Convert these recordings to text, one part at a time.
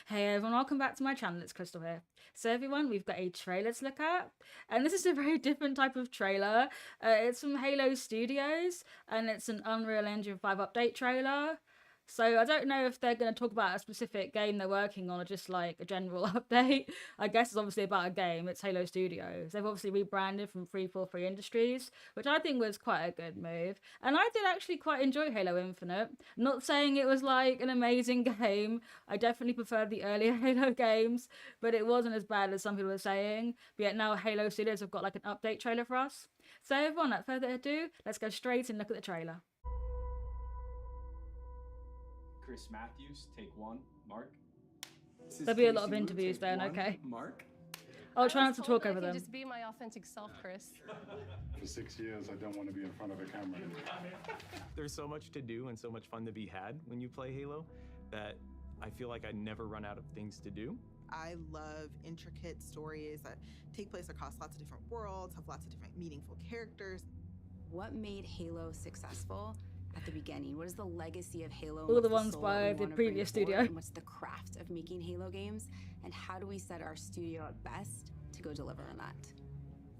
Hey everyone, welcome back to my channel. It's Crystal here. So everyone, we've got a trailer to look at, and this is a very different type of trailer. It's from Halo Studios, and it's an Unreal Engine 5 update trailer. So I don't know if they're going to talk about a specific game they're working on or just like a general update. I guess it's obviously about a game. It's Halo Studios. They've obviously rebranded from 343 Industries, which I think was quite a good move. And I did actually quite enjoy Halo Infinite. Not saying it was like an amazing game. I definitely preferred the earlier Halo games, but it wasn't as bad as some people are saying. But yet now Halo Studios have got like an update trailer for us. So everyone, without further ado, let's go straight and look at the trailer. Chris Matthews, take one. Mark. There'll be a lot of interviews then, okay. Mark. I'll try not to talk over them. Just be my authentic self, Chris. For 6 years, I don't want to be in front of a camera. There's so much to do and so much fun to be had when you play Halo that I feel like I never run out of things to do. I love intricate stories that take place across lots of different worlds, have lots of different meaningful characters. What made Halo successful at the beginning? What is the legacy of Halo? All the ones by the previous studio. And what's the craft of making Halo games? And how do we set our studio at best to go deliver on that?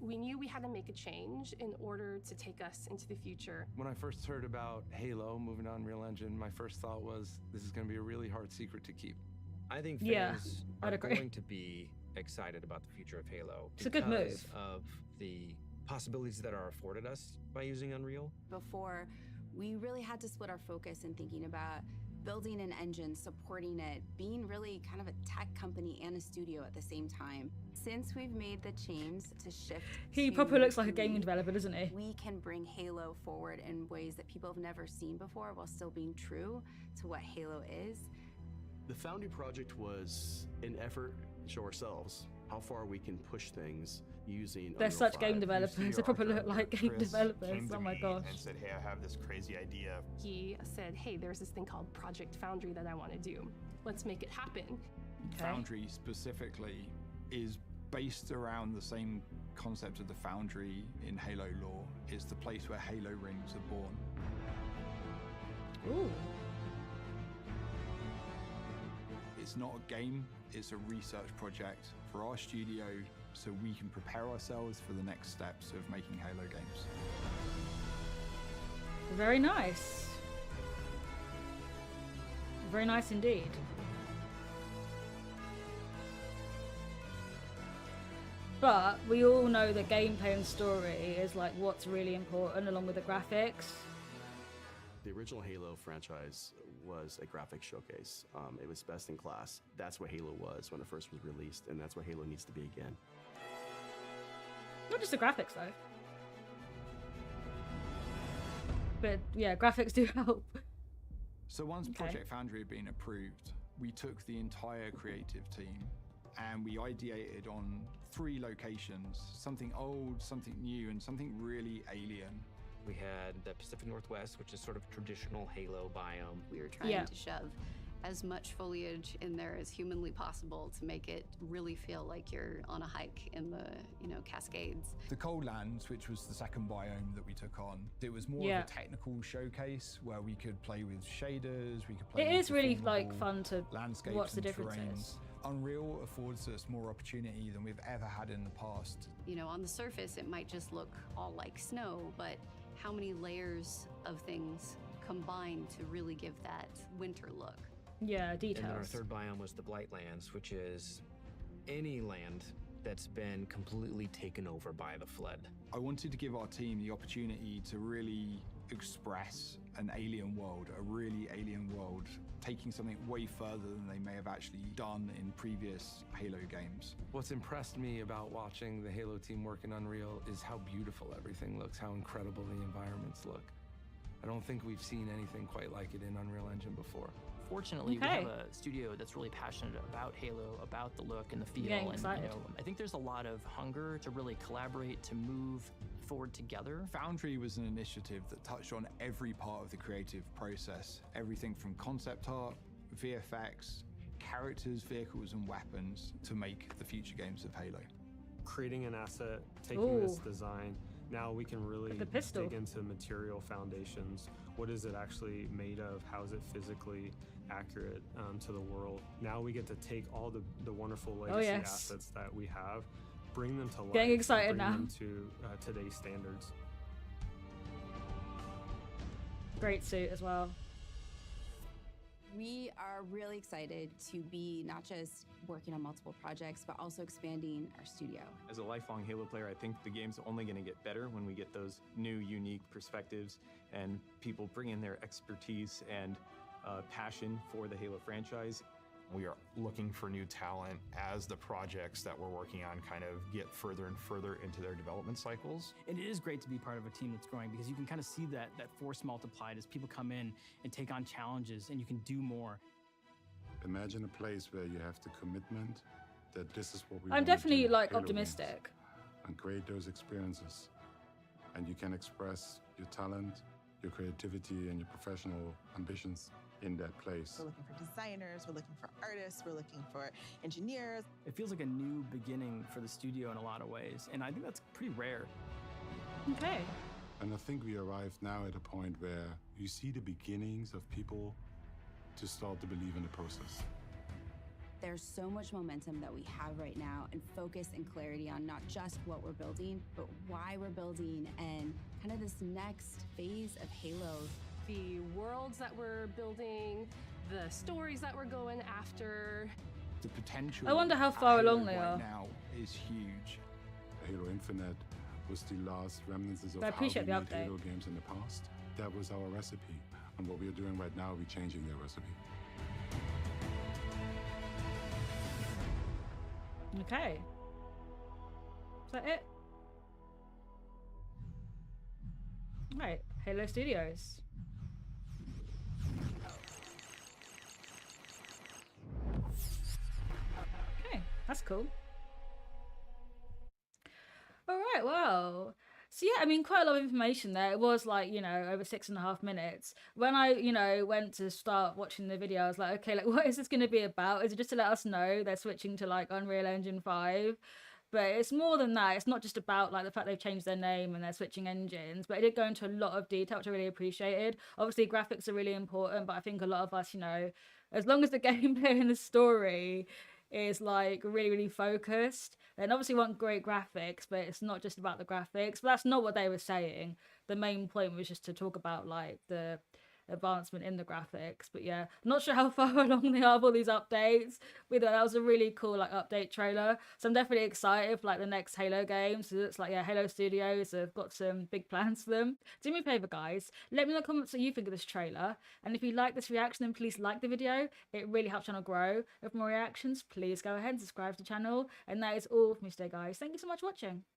We knew we had to make a change in order to take us into the future. When I first heard about Halo moving on Unreal Engine, my first thought was, this is going to be a really hard secret to keep. I think Yeah, fans I'd are agree. going to be excited about the future of Halo. It's a good move. Because of the possibilities that are afforded us by using Unreal. Before, we really had to split our focus in thinking about building an engine, supporting it, being really kind of a tech company and a studio at the same time. Since we've made the change to shift He to probably looks like a community, gaming developer, doesn't he? we can bring Halo forward in ways that people have never seen before while still being true to what Halo is. The Foundry project was an effort to show ourselves how far we can push things using They're Unreal such 5. game developers. They probably look like game developers. Oh my gosh. And said, hey, I have this crazy idea. He said, hey, there's this thing called Project Foundry that I want to do. Let's make it happen. Okay. Foundry specifically is based around the same concept of the Foundry in Halo lore. It's the place where Halo rings are born. Ooh. It's not a game, it's a research project for our studio so we can prepare ourselves for the next steps of making Halo games. Very nice. Very nice indeed. But we all know that gameplay and story is like what's really important along with the graphics. The original Halo franchise was a graphics showcase. It was best in class. That's what Halo was when it first was released, and that's what Halo needs to be again. Not just the graphics though. But yeah, graphics do help. So once Okay. Project Foundry had been approved, we took the entire creative team and we ideated on 3 locations, something old, something new, and something really alien. We had the Pacific Northwest, which is sort of traditional Halo biome. We were trying Yeah. to shove as much foliage in there as humanly possible to make it really feel like you're on a hike in the, Cascades. The Cold Lands, which was the second biome that we took on, it was more Yeah. of a technical showcase where we could play with shaders, we could play It with is really like deformable fun to landscapes watch the and differences. terrains. Unreal affords us more opportunity than we've ever had in the past. On the surface, it might just look all like snow, but how many layers of things combine to really give that winter look? Yeah, And then our details. third biome was the Blightlands, which is any land that's been completely taken over by the flood. I wanted to give our team the opportunity to really express an alien world, a really alien world, taking something way further than they may have actually done in previous Halo games. What's impressed me about watching the Halo team work in Unreal is how beautiful everything looks, how incredible the environments look. I don't think we've seen anything quite like it in Unreal Engine before. Fortunately, Okay. we have a studio that's really passionate about Halo, about the look and the feel. Getting And excited. I think there's a lot of hunger to really collaborate, to move forward together. Foundry was an initiative that touched on every part of the creative process. Everything from concept art, VFX, characters, vehicles, and weapons to make the future games of Halo. Creating an asset, taking this Ooh. design, now we can really With the pistol. dig into material foundations. What is it actually made of? How is it physically accurate to the world? Now we get to take all the wonderful legacy assets that we have, bring them to life, Getting excited bring now. them to today's standards. Great suit as well. We are really excited to be not just working on multiple projects, but also expanding our studio. As a lifelong Halo player, I think the game's only going to get better when we get those new, unique perspectives and people bring in their expertise and passion for the Halo franchise. We are looking for new talent as the projects that we're working on kind of get further and further into their development cycles. And it is great to be part of a team that's growing because you can kind of see that force multiplied as people come in and take on challenges and you can do more. Imagine a place where you have the commitment that this is what we I'm want definitely to do, like Halo optimistic. games, and create those experiences. And you can express your talent, your creativity, and your professional ambitions in that place. We're looking for designers, we're looking for artists, we're looking for engineers. It feels like a new beginning for the studio in a lot of ways, and I think that's pretty rare. Okay. And I think we arrived now at a point where you see the beginnings of people to start to believe in the process. There's so much momentum that we have right now and focus and clarity on not just what we're building, but why we're building and kind of this next phase of Halo. The worlds that we're building, the stories that we're going after. The potential I wonder how at far Halo along they right are. now is huge. Halo Infinite was the last remnants of I how we appreciate the made update. Halo games in the past. That was our recipe. And what we are doing right now, we're changing that recipe. Okay. Is that it? Right, Halo Studios. Okay, that's cool. All right, well. So yeah, I mean, quite a lot of information there. It was like, you know, over 6.5 minutes. When I, you know, went to start watching the video, I was like, okay, like, what is this going to be about? Is it just to let us know they're switching to like Unreal Engine 5? But it's more than that. It's not just about like the fact they've changed their name and they're switching engines, but it did go into a lot of detail, which I really appreciated. Obviously, graphics are really important, but I think a lot of us, you know, as long as the gameplay and the story is like really, really focused, then obviously you want great graphics, but it's not just about the graphics. But that's not what they were saying. The main point was just to talk about like the advancement in the graphics. But yeah, not sure how far along they are with all these updates. But that was a really cool like update trailer, so I'm definitely excited for like the next Halo games. So it's like, yeah, Halo Studios have got some big plans for them. Do me a favor, guys, let me know in the comments what you think of this trailer, and if you like this reaction, then please like the video. It really helps the channel grow. If more reactions, please go ahead and subscribe to the channel. And that is all from me today, guys. Thank you so much for watching.